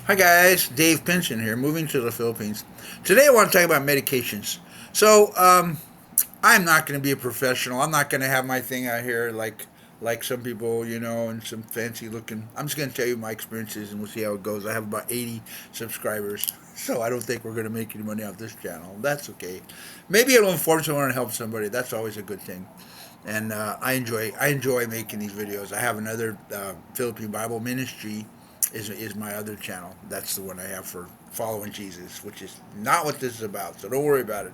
Hi guys, Dave Pinson here, moving to the Philippines. Today I want to talk about medications. So, I'm not going to be a professional. I'm not going to have my thing out here like some people, and some fancy looking. I'm just going to tell you my experiences and we'll see how it goes. I have about 80 subscribers, so I don't think we're going to make any money off this channel. That's okay. Maybe it'll inform someone and help somebody. That's always a good thing. And I enjoy making these videos. I have another Philippine Bible Ministry is my other channel. That's the one I have for following Jesus, which is not what this is about. So don't worry about it.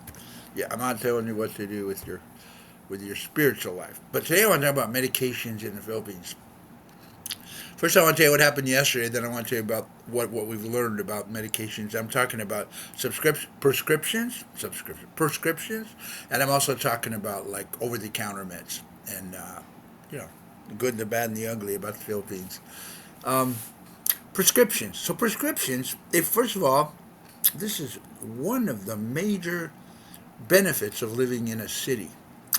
Yeah, I'm not telling you what to do with your spiritual life. But today I want to talk about medications in the Philippines. First, I want to tell you what happened yesterday. Then I want to tell you about what we've learned about medications. I'm talking about prescriptions, and I'm also talking about like over the counter meds and you know the good, the bad, and the ugly about the Philippines. Um, Prescriptions. So prescriptions. If first of all, this is one of the major benefits of living in a city.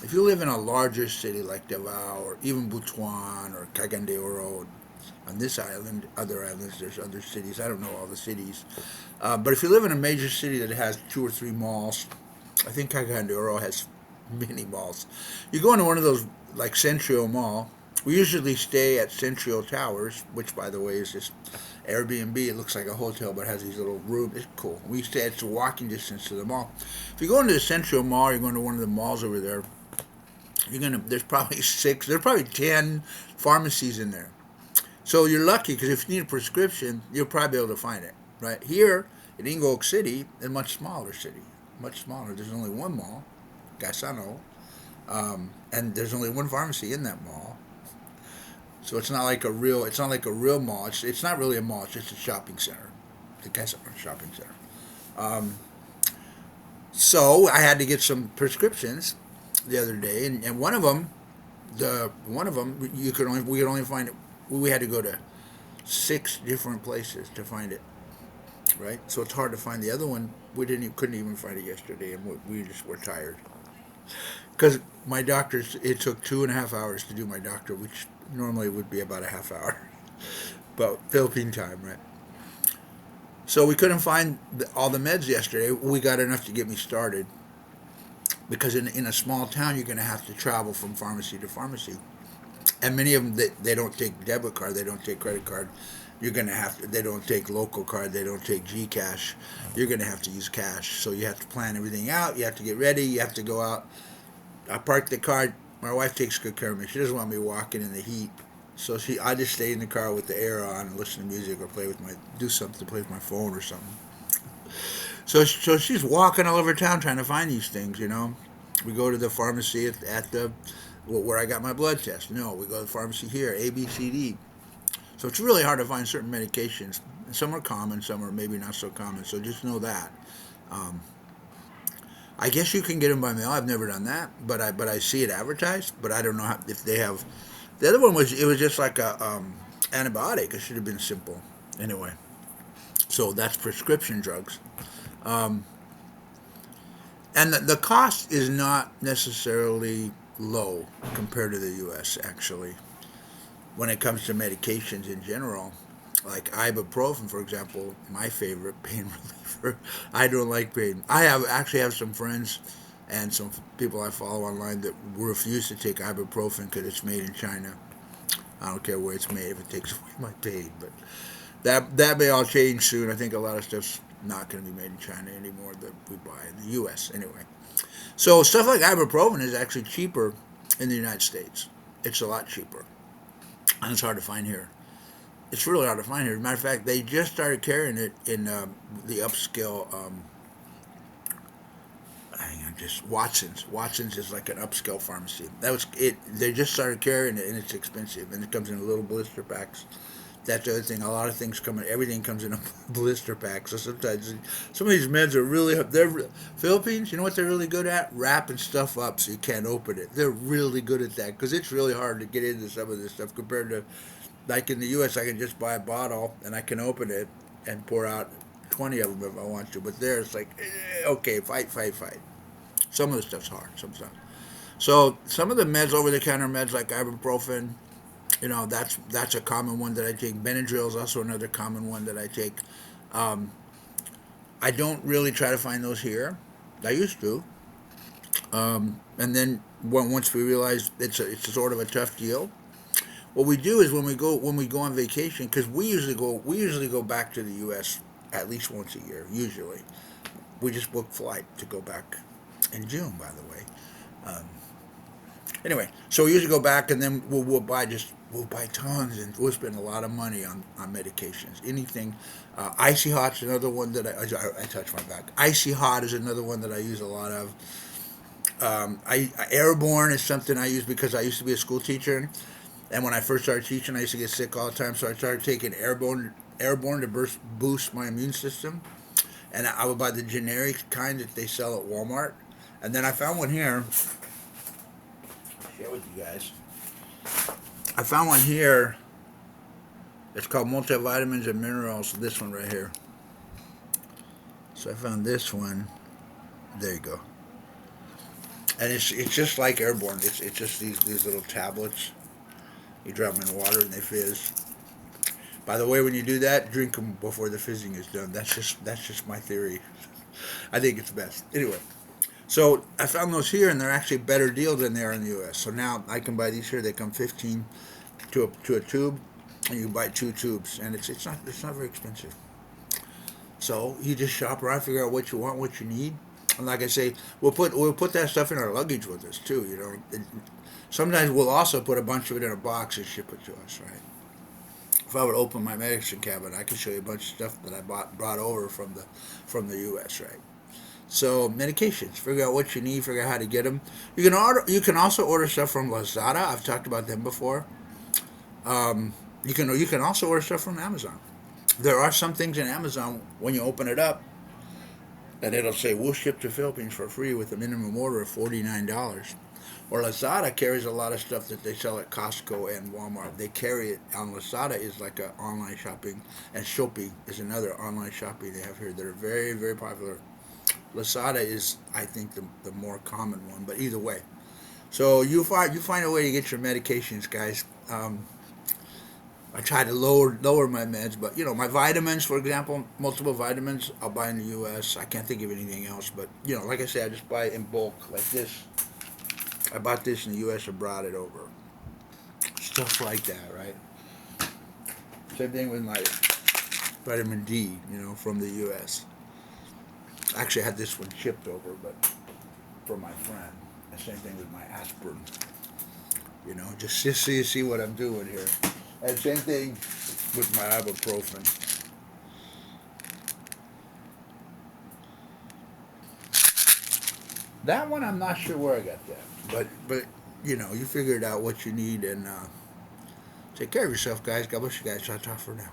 If you live in a larger city like Davao or even Butuan or Cagayan de Oro, on this island, other islands, there's other cities. I don't know all the cities. But if you live in a major city that has two or three malls, I think Cagayan de Oro has many malls. You go into one of those, like Centrio Mall. We usually stay at Centrio Towers, which, by the way, is just Airbnb. It looks like a hotel, but has these little rooms. It's cool. We stay at walking distance to the mall. If you go into the Centrio Mall, you're going to one of the malls over there. There's probably six. There's probably 10 pharmacies in there. So you're lucky because if you need a prescription, you'll probably be able to find it. Right here in Ingold City, a much smaller city, much smaller. There's only one mall, Gasano, and there's only one pharmacy in that mall. So it's not like a real mall. It's not really a mall. It's just a shopping center, the Gasano shopping center. Um, so I had to get some prescriptions the other day, and one of them we could only find it. We had to go to six different places to find it, right? So it's hard to find the other one. We didn't couldn't even find it yesterday, and we just were tired because my doctor's. It took 2.5 hours to do my doctor, which normally would be about a half hour, but Philippine time, right? So we couldn't find all the meds yesterday. We got enough to get me started because in a small town you're going to have to travel from pharmacy to pharmacy, and many of them they don't take debit card, they don't take credit card. You're gonna have to. They don't take local card. They don't take GCash. You're gonna have to use cash. So you have to plan everything out. You have to get ready. You have to go out. I park the car. My wife takes good care of me. She doesn't want me walking in the heat. So I just stay in the car with the air on and listen to music or do something, play with my phone or something. So she's walking all over town trying to find these things. We go to the pharmacy at the where I got my blood test. No, we go to the pharmacy here, A, B, C, D. So it's really hard to find certain medications. Some are common, some are maybe not so common. So just know that. Um, I guess you can get them by mail. I've never done that, but I see it advertised. But I don't know if they have. The other one was just like a antibiotic. It should have been simple. Anyway, so that's prescription drugs, um, and the cost is not necessarily low compared to the U.S. Actually, when it comes to medications in general, like ibuprofen, for example, my favorite pain reliever. I don't like pain. I actually have some friends and some people I follow online that refuse to take ibuprofen because it's made in China. I don't care where it's made if it takes away my pain, but that may all change soon. I think a lot of stuff's not going to be made in China anymore that we buy in the U.S. anyway. So stuff like ibuprofen is actually cheaper in the United States. It's a lot cheaper, and it's hard to find here. It's really hard to find here. As a matter of fact, they just started carrying it in the upscale. Hang on, just Watson's. Watson's is like an upscale pharmacy. That was it. They just started carrying it, and it's expensive, and it comes in little blister packs. That's the other thing. A lot of things come in. Everything comes in a blister pack. So sometimes some of these meds are really. They're Philippines. You know what they're really good at? Wrapping stuff up so you can't open it. They're really good at that because it's really hard to get into some of this stuff compared to like in the U.S., I can just buy a bottle and I can open it and pour out 20 of them if I want to. But there, it's like, okay, fight, fight, fight. Some of the stuff's hard, some stuff. So some of the meds, over-the-counter meds like ibuprofen, That's a common one that I take. Benadryl is also another common one that I take. Um, I don't really try to find those here. I used to, and then once we realized it's a sort of a tough deal, what we do is when we go on vacation, because we usually go back to the U.S. at least once a year. Usually, we just book flight to go back in June. By the way, um, anyway, so we usually go back and then we'll buy tons and we'll spend a lot of money on medications. Anything, icy hot's another one that I touch my back. Icy hot is another one that I use a lot of. Airborne is something I use because I used to be a school teacher, and when I first started teaching, I used to get sick all the time. So I started taking airborne to boost my immune system, and I would buy the generic kind that they sell at Walmart. And then I found one here. I'll share with you guys. I found one here. It's called multivitamins and minerals. This one right here. So I found this one. There you go. And it's just like airborne. It's just these little tablets. You drop them in water and they fizz. By the way, when you do that, drink them before the fizzing is done. That's just my theory. I think it's best. Anyway, so I found those here, and they're actually a better deal than they are in the U.S. So now I can buy these here. They come 15 to a tube, and you buy two tubes, and it's not very expensive. So you just shop around, figure out what you want, what you need, and like I say, we'll put that stuff in our luggage with us too. Sometimes we'll also put a bunch of it in a box and ship it to us, right? If I would open my medicine cabinet, I could show you a bunch of stuff that I brought over from the U.S. Right? So medications, figure out what you need, figure out how to get them. You can also order stuff from Lazada. I've talked about them before. You can also order stuff from Amazon. There are some things in Amazon when you open it up, and it'll say we'll ship to Philippines for free with a minimum order of $49. Or Lazada carries a lot of stuff that they sell at Costco and Walmart. They carry it on Lazada is like a online shopping, and Shopee is another online shopping they have here that are very very popular. Lazada is I think the more common one, but either way. So you find a way to get your medications, guys. I try to lower my meds, but my vitamins, for example, multiple vitamins, I'll buy in the U.S. I can't think of anything else, but like I say, I just buy it in bulk like this. I bought this in the U.S. and brought it over. Stuff like that, right? Same thing with my vitamin D, from the U.S. Actually, I had this one shipped over, but for my friend. The same thing with my aspirin. Just so you see what I'm doing here. And same thing with my ibuprofen. That one, I'm not sure where I got that. But you figured out what you need, and take care of yourself, guys. God bless you guys. I'll talk for now.